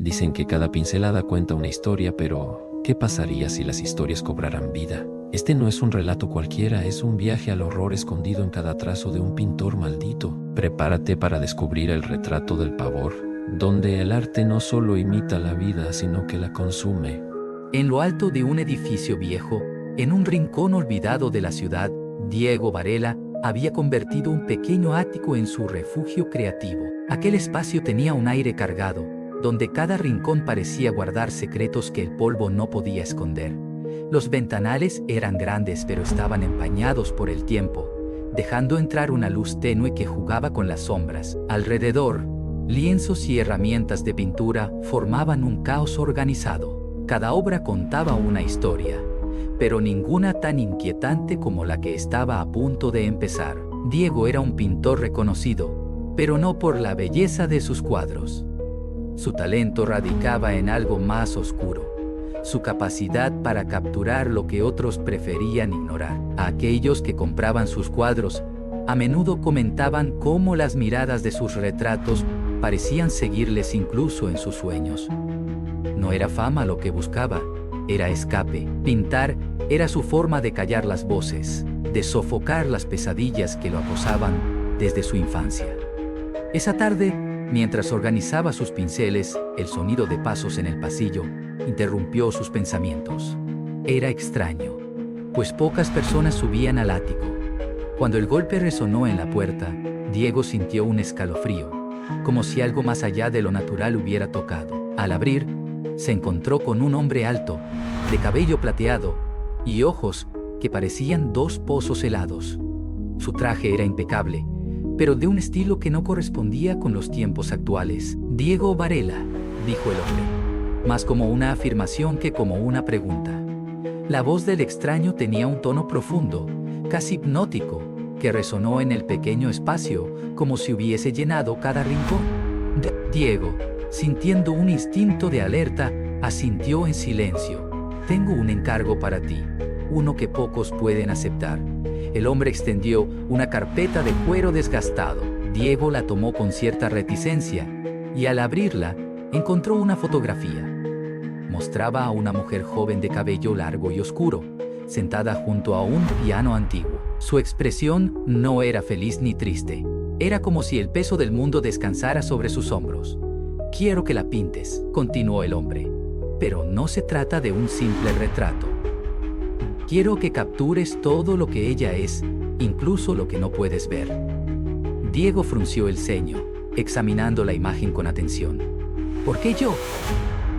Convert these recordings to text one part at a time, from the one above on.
Dicen que cada pincelada cuenta una historia, pero ¿qué pasaría si las historias cobraran vida? Este no es un relato cualquiera, es un viaje al horror escondido en cada trazo de un pintor maldito. Prepárate para descubrir el retrato del pavor, donde el arte no solo imita la vida, sino que la consume. En lo alto de un edificio viejo, en un rincón olvidado de la ciudad, Diego Varela había convertido un pequeño ático en su refugio creativo. Aquel espacio tenía un aire cargado, donde cada rincón parecía guardar secretos que el polvo no podía esconder. Los ventanales eran grandes pero estaban empañados por el tiempo, dejando entrar una luz tenue que jugaba con las sombras. Alrededor, lienzos y herramientas de pintura formaban un caos organizado. Cada obra contaba una historia, pero ninguna tan inquietante como la que estaba a punto de empezar. Diego era un pintor reconocido, pero no por la belleza de sus cuadros. Su talento radicaba en algo más oscuro, su capacidad para capturar lo que otros preferían ignorar. A aquellos que compraban sus cuadros, a menudo comentaban cómo las miradas de sus retratos parecían seguirles incluso en sus sueños. No era fama lo que buscaba, era escape. Pintar era su forma de callar las voces, de sofocar las pesadillas que lo acosaban desde su infancia. Esa tarde, mientras organizaba sus pinceles, el sonido de pasos en el pasillo interrumpió sus pensamientos. Era extraño, pues pocas personas subían al ático. Cuando el golpe resonó en la puerta, Diego sintió un escalofrío, como si algo más allá de lo natural hubiera tocado. Al abrir, se encontró con un hombre alto, de cabello plateado y ojos que parecían dos pozos helados. Su traje era impecable, pero de un estilo que no correspondía con los tiempos actuales. Diego Varela, dijo el hombre, más como una afirmación que como una pregunta. La voz del extraño tenía un tono profundo, casi hipnótico, que resonó en el pequeño espacio, como si hubiese llenado cada rincón. Diego, sintiendo un instinto de alerta, asintió en silencio. Tengo un encargo para ti, uno que pocos pueden aceptar. El hombre extendió una carpeta de cuero desgastado. Diego la tomó con cierta reticencia y al abrirla, encontró una fotografía. Mostraba a una mujer joven de cabello largo y oscuro, sentada junto a un piano antiguo. Su expresión no era feliz ni triste. Era como si el peso del mundo descansara sobre sus hombros. Quiero que la pintes, continuó el hombre, pero no se trata de un simple retrato. Quiero que captures todo lo que ella es, incluso lo que no puedes ver. Diego frunció el ceño, examinando la imagen con atención. ¿Por qué yo?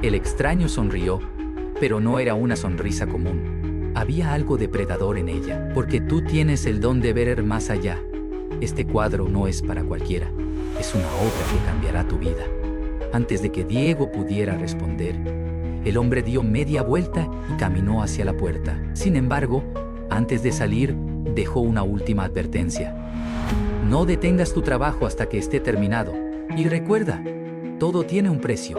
El extraño sonrió, pero no era una sonrisa común. Había algo depredador en ella, porque tú tienes el don de ver más allá. Este cuadro no es para cualquiera, es una obra que cambiará tu vida. Antes de que Diego pudiera responder, el hombre dio media vuelta y caminó hacia la puerta. Sin embargo, antes de salir, dejó una última advertencia. No detengas tu trabajo hasta que esté terminado. Y recuerda, todo tiene un precio.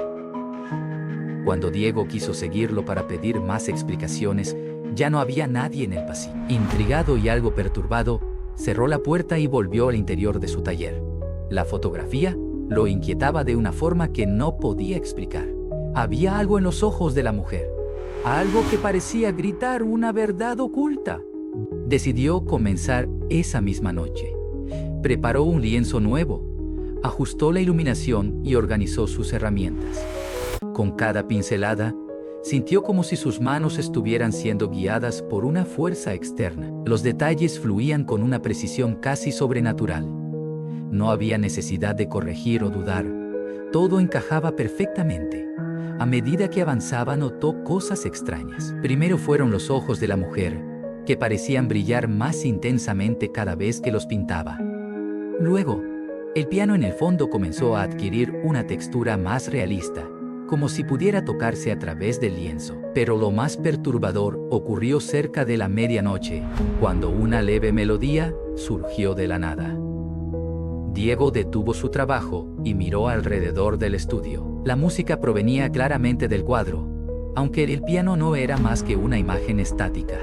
Cuando Diego quiso seguirlo para pedir más explicaciones, ya no había nadie en el pasillo. Intrigado y algo perturbado, cerró la puerta y volvió al interior de su taller. La fotografía lo inquietaba de una forma que no podía explicar. Había algo en los ojos de la mujer, algo que parecía gritar una verdad oculta. Decidió comenzar esa misma noche. Preparó un lienzo nuevo, ajustó la iluminación y organizó sus herramientas. Con cada pincelada, sintió como si sus manos estuvieran siendo guiadas por una fuerza externa. Los detalles fluían con una precisión casi sobrenatural. No había necesidad de corregir o dudar. Todo encajaba perfectamente. A medida que avanzaba, notó cosas extrañas. Primero fueron los ojos de la mujer, que parecían brillar más intensamente cada vez que los pintaba. Luego, el piano en el fondo comenzó a adquirir una textura más realista, como si pudiera tocarse a través del lienzo. Pero lo más perturbador ocurrió cerca de la medianoche, cuando una leve melodía surgió de la nada. Diego detuvo su trabajo y miró alrededor del estudio. La música provenía claramente del cuadro, aunque el piano no era más que una imagen estática.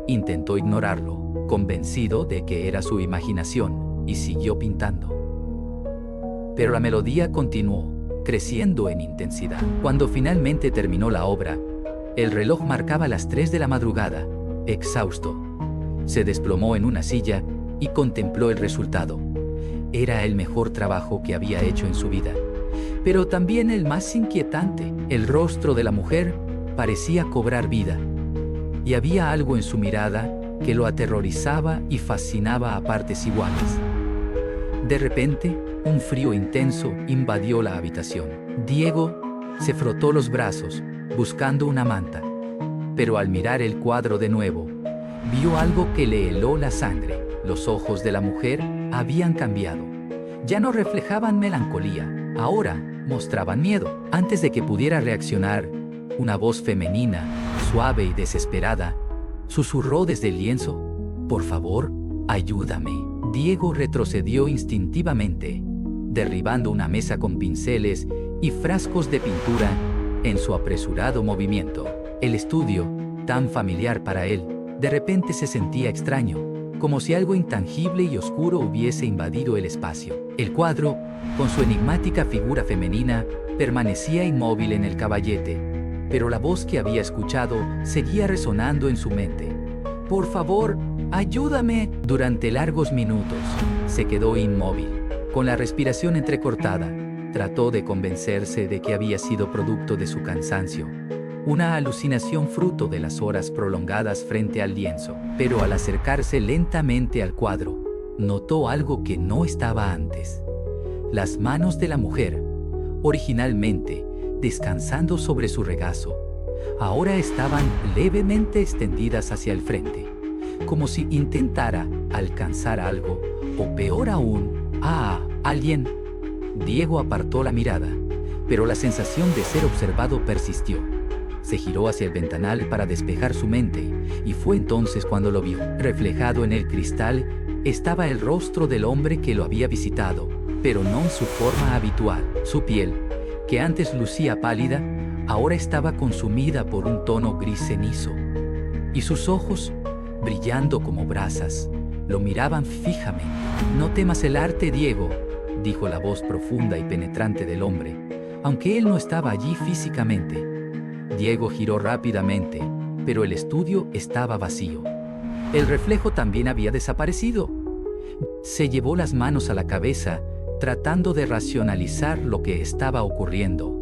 Intentó ignorarlo, convencido de que era su imaginación, y siguió pintando. Pero la melodía continuó, creciendo en intensidad. Cuando finalmente terminó la obra, el reloj marcaba las 3 de la madrugada. Exhausto, se desplomó en una silla y contempló el resultado. Era el mejor trabajo que había hecho en su vida, pero también el más inquietante. El rostro de la mujer parecía cobrar vida, y había algo en su mirada que lo aterrorizaba y fascinaba a partes iguales. De repente, un frío intenso invadió la habitación. Diego se frotó los brazos, buscando una manta, pero al mirar el cuadro de nuevo, vio algo que le heló la sangre. Los ojos de la mujer habían cambiado. Ya no reflejaban melancolía, ahora mostraban miedo. Antes de que pudiera reaccionar, una voz femenina, suave y desesperada, susurró desde el lienzo: «Por favor, ayúdame». Diego retrocedió instintivamente, derribando una mesa con pinceles y frascos de pintura en su apresurado movimiento. El estudio, tan familiar para él, de repente se sentía extraño, como si algo intangible y oscuro hubiese invadido el espacio. El cuadro, con su enigmática figura femenina, permanecía inmóvil en el caballete, pero la voz que había escuchado seguía resonando en su mente. «Por favor, ayúdame». Durante largos minutos, se quedó inmóvil, con la respiración entrecortada. Trató de convencerse de que había sido producto de su cansancio, una alucinación fruto de las horas prolongadas frente al lienzo. Pero al acercarse lentamente al cuadro, notó algo que no estaba antes. Las manos de la mujer, originalmente descansando sobre su regazo, ahora estaban levemente extendidas hacia el frente, como si intentara alcanzar algo, o peor aún, a alguien. Diego apartó la mirada, pero la sensación de ser observado persistió. Se giró hacia el ventanal para despejar su mente, y fue entonces cuando lo vio. Reflejado en el cristal estaba el rostro del hombre que lo había visitado, pero no en su forma habitual. Su piel, que antes lucía pálida, ahora estaba consumida por un tono gris cenizo, y sus ojos, brillando como brasas, lo miraban fijamente. «No temas el arte, Diego», dijo la voz profunda y penetrante del hombre, aunque él no estaba allí físicamente. Diego giró rápidamente, pero el estudio estaba vacío. El reflejo también había desaparecido. Se llevó las manos a la cabeza, tratando de racionalizar lo que estaba ocurriendo.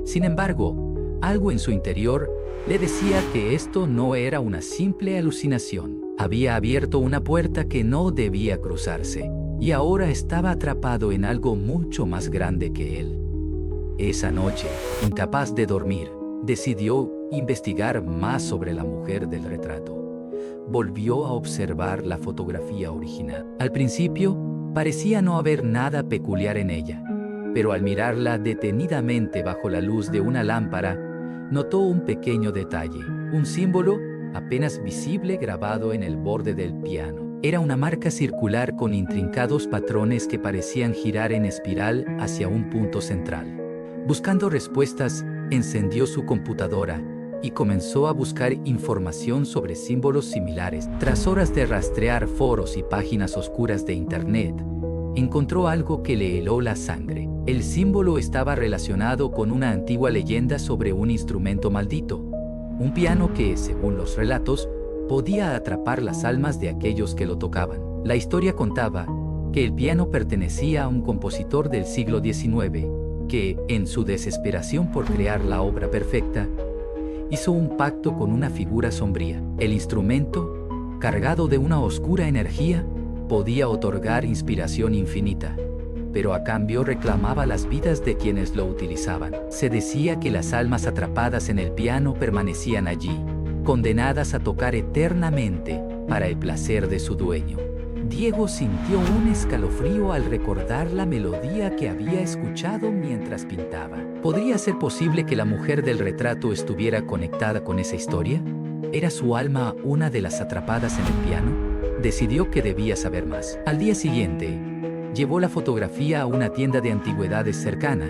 Sin embargo, algo en su interior le decía que esto no era una simple alucinación. Había abierto una puerta que no debía cruzarse, y ahora estaba atrapado en algo mucho más grande que él. Esa noche, incapaz de dormir, decidió investigar más sobre la mujer del retrato. Volvió a observar la fotografía original. Al principio, parecía no haber nada peculiar en ella, pero al mirarla detenidamente bajo la luz de una lámpara, notó un pequeño detalle, un símbolo apenas visible grabado en el borde del piano. Era una marca circular con intrincados patrones que parecían girar en espiral hacia un punto central. Buscando respuestas, encendió su computadora y comenzó a buscar información sobre símbolos similares. Tras horas de rastrear foros y páginas oscuras de Internet, encontró algo que le heló la sangre. El símbolo estaba relacionado con una antigua leyenda sobre un instrumento maldito, un piano que, según los relatos, podía atrapar las almas de aquellos que lo tocaban. La historia contaba que el piano pertenecía a un compositor del siglo XIX, que, en su desesperación por crear la obra perfecta, hizo un pacto con una figura sombría. El instrumento, cargado de una oscura energía, podía otorgar inspiración infinita, pero a cambio reclamaba las vidas de quienes lo utilizaban. Se decía que las almas atrapadas en el piano permanecían allí, condenadas a tocar eternamente para el placer de su dueño. Diego sintió un escalofrío al recordar la melodía que había escuchado mientras pintaba. ¿Podría ser posible que la mujer del retrato estuviera conectada con esa historia? ¿Era su alma una de las atrapadas en el piano? Decidió que debía saber más. Al día siguiente, llevó la fotografía a una tienda de antigüedades cercana,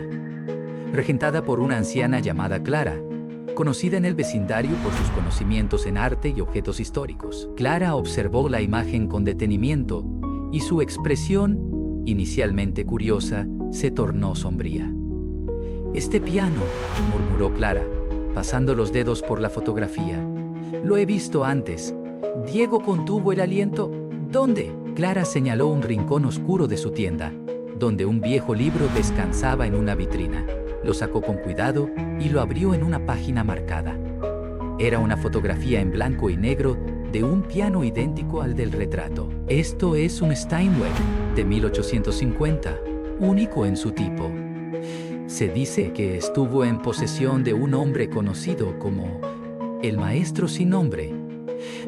regentada por una anciana llamada Clara, conocida en el vecindario por sus conocimientos en arte y objetos históricos. Clara observó la imagen con detenimiento y su expresión, inicialmente curiosa, se tornó sombría. Este piano, murmuró Clara, pasando los dedos por la fotografía. Lo he visto antes. Diego contuvo el aliento. ¿Dónde? Clara señaló un rincón oscuro de su tienda, donde un viejo libro descansaba en una vitrina. Lo sacó con cuidado y lo abrió en una página marcada. Era una fotografía en blanco y negro de un piano idéntico al del retrato. Esto es un Steinway de 1850, único en su tipo. Se dice que estuvo en posesión de un hombre conocido como el Maestro sin nombre.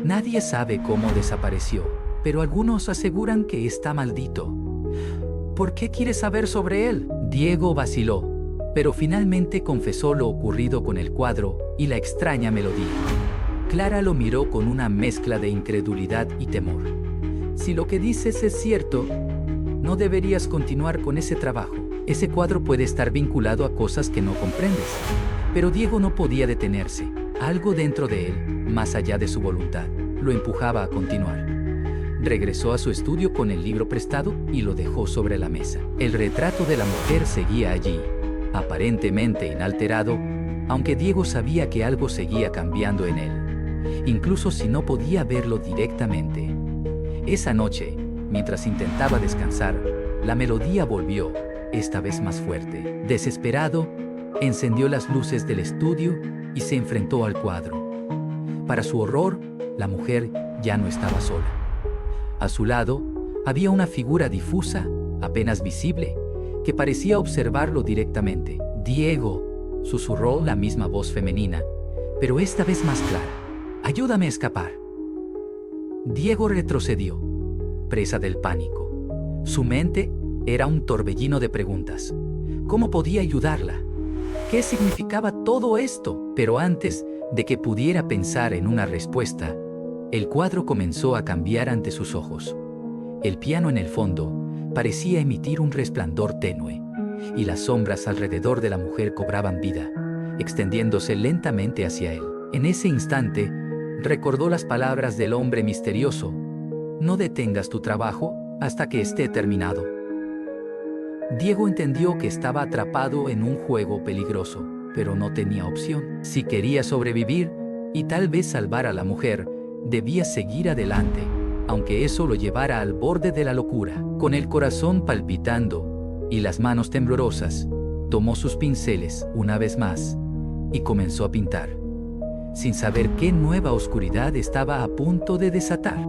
Nadie sabe cómo desapareció, pero algunos aseguran que está maldito. ¿Por qué quieres saber sobre él? Diego vaciló, pero finalmente confesó lo ocurrido con el cuadro y la extraña melodía. Clara lo miró con una mezcla de incredulidad y temor. Si lo que dices es cierto, no deberías continuar con ese trabajo. Ese cuadro puede estar vinculado a cosas que no comprendes. Pero Diego no podía detenerse. Algo dentro de él, más allá de su voluntad, lo empujaba a continuar. Regresó a su estudio con el libro prestado y lo dejó sobre la mesa. El retrato de la mujer seguía allí, aparentemente inalterado, aunque Diego sabía que algo seguía cambiando en él, incluso si no podía verlo directamente. Esa noche, mientras intentaba descansar, la melodía volvió, esta vez más fuerte. Desesperado, encendió las luces del estudio y se enfrentó al cuadro. Para su horror, la mujer ya no estaba sola. A su lado, había una figura difusa, apenas visible, que parecía observarlo directamente. «Diego», susurró la misma voz femenina, pero esta vez más clara. «Ayúdame a escapar». Diego retrocedió, presa del pánico. Su mente era un torbellino de preguntas. ¿Cómo podía ayudarla? ¿Qué significaba todo esto? Pero antes de que pudiera pensar en una respuesta, el cuadro comenzó a cambiar ante sus ojos. El piano en el fondo parecía emitir un resplandor tenue, y las sombras alrededor de la mujer cobraban vida, extendiéndose lentamente hacia él. En ese instante, recordó las palabras del hombre misterioso: «No detengas tu trabajo hasta que esté terminado». Diego entendió que estaba atrapado en un juego peligroso, pero no tenía opción. Si quería sobrevivir y tal vez salvar a la mujer, debía seguir adelante, aunque eso lo llevara al borde de la locura. Con el corazón palpitando y las manos temblorosas, tomó sus pinceles una vez más y comenzó a pintar, sin saber qué nueva oscuridad estaba a punto de desatar.